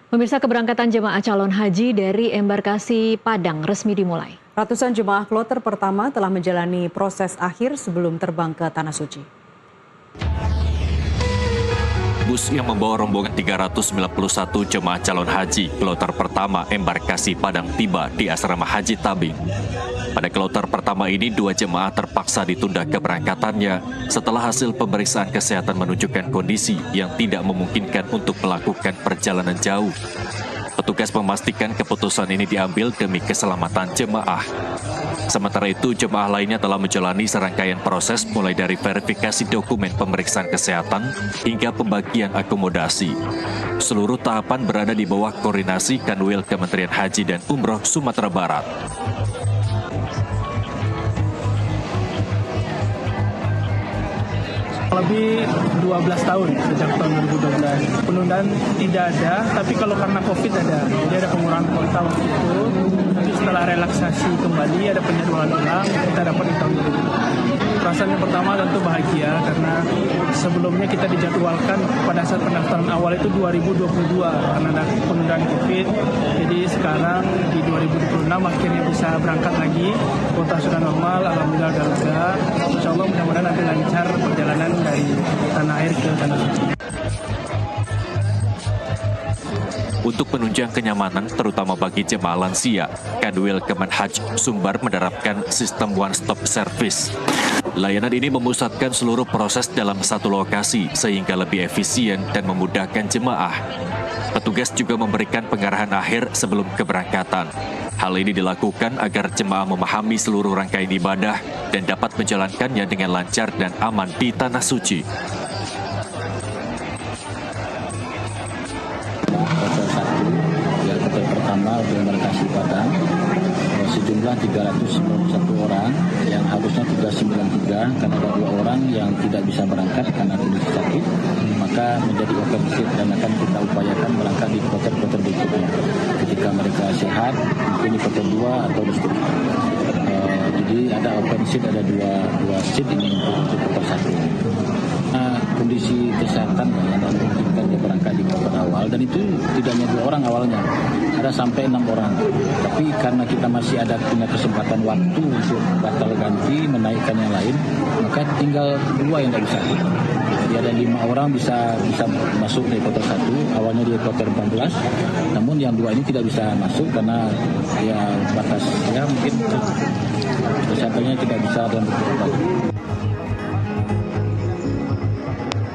Pemirsa, keberangkatan jemaah calon haji dari embarkasi Padang resmi dimulai. Ratusan jemaah kloter pertama telah menjalani proses akhir sebelum terbang ke Tanah Suci. Bus yang membawa rombongan 391 jemaah calon haji kloter pertama embarkasi Padang tiba di asrama Haji Tabing. Pada kloter pertama ini, 2 jemaah terpaksa ditunda keberangkatannya setelah hasil pemeriksaan kesehatan menunjukkan kondisi yang tidak memungkinkan untuk melakukan perjalanan jauh. Petugas memastikan keputusan ini diambil demi keselamatan jemaah. Sementara itu, jemaah lainnya telah menjalani serangkaian proses mulai dari verifikasi dokumen pemeriksaan kesehatan hingga pembagian akomodasi. Seluruh tahapan berada di bawah koordinasi Kanwil Kementerian Haji dan Umroh Sumatera Barat. Lebih 12 tahun sejak tahun 2012. Penundaan tidak ada, tapi kalau karena COVID ada. Jadi ada pengurangan kuota waktu itu. Tapi setelah relaksasi kembali, ada penjadwalan ulang, kita dapat di tahun 2020. Perasaan yang pertama tentu bahagia karena sebelumnya kita dijadwalkan pada saat pendaftaran awal itu 2022 karena ada penundaan COVID. Jadi sekarang di 2026 akhirnya bisa berangkat lagi. Kuota sudah normal, alhamdulillah udah lega. Insya Allah mudah-mudahan nanti lancar perjalanan dari tanah air ke tanah suci. Untuk penunjang kenyamanan, terutama bagi jemaah lansia, Kanwil Kemenhaj Sumbar menerapkan sistem one-stop service. Layanan ini memusatkan seluruh proses dalam satu lokasi sehingga lebih efisien dan memudahkan jemaah. Petugas juga memberikan pengarahan akhir sebelum keberangkatan. Hal ini dilakukan agar jemaah memahami seluruh rangkaian ibadah dan dapat menjalankannya dengan lancar dan aman di Tanah Suci. Kloter pertama di embarkasi Padang, sejumlah 391 orang yang harusnya 393 karena ada 2 orang yang tidak bisa berangkat karena kondisi sakit, maka menjadi open seat dan akan kita upayakan berangkat di kloter-kloter berikutnya. Ketika mereka sehat, mungkin di kloter 2 atau di seterusnya. Jadi ada open seat, ada dua seat ini untuk kloter 1. Kondisi kesehatan yang memungkinkan dia berangkat di kloter awal, dan itu tidak hanya 2 orang awalnya, ada sampai 6 orang. Tapi karena kita masih ada punya kesempatan waktu untuk batal ganti, menaikkan yang lain, maka tinggal 2 yang tidak bisa. Jadi ada 5 orang bisa masuk di kloter 1, awalnya di kloter 14, namun yang 2 ini tidak bisa masuk karena ya batas, ya mungkin kesehatannya tidak bisa dan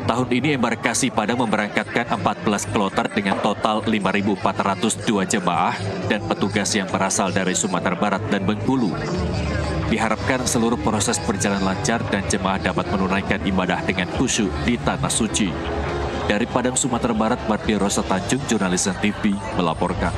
Tahun ini embarkasi Padang memberangkatkan 14 kloter dengan total 5.402 jemaah dan petugas yang berasal dari Sumatera Barat dan Bengkulu. Diharapkan seluruh proses berjalan lancar dan jemaah dapat menunaikan ibadah dengan khusyuk di Tanah Suci. Dari Padang, Sumatera Barat, Mardi Rosa Tanjung, Jurnalisme TV melaporkan.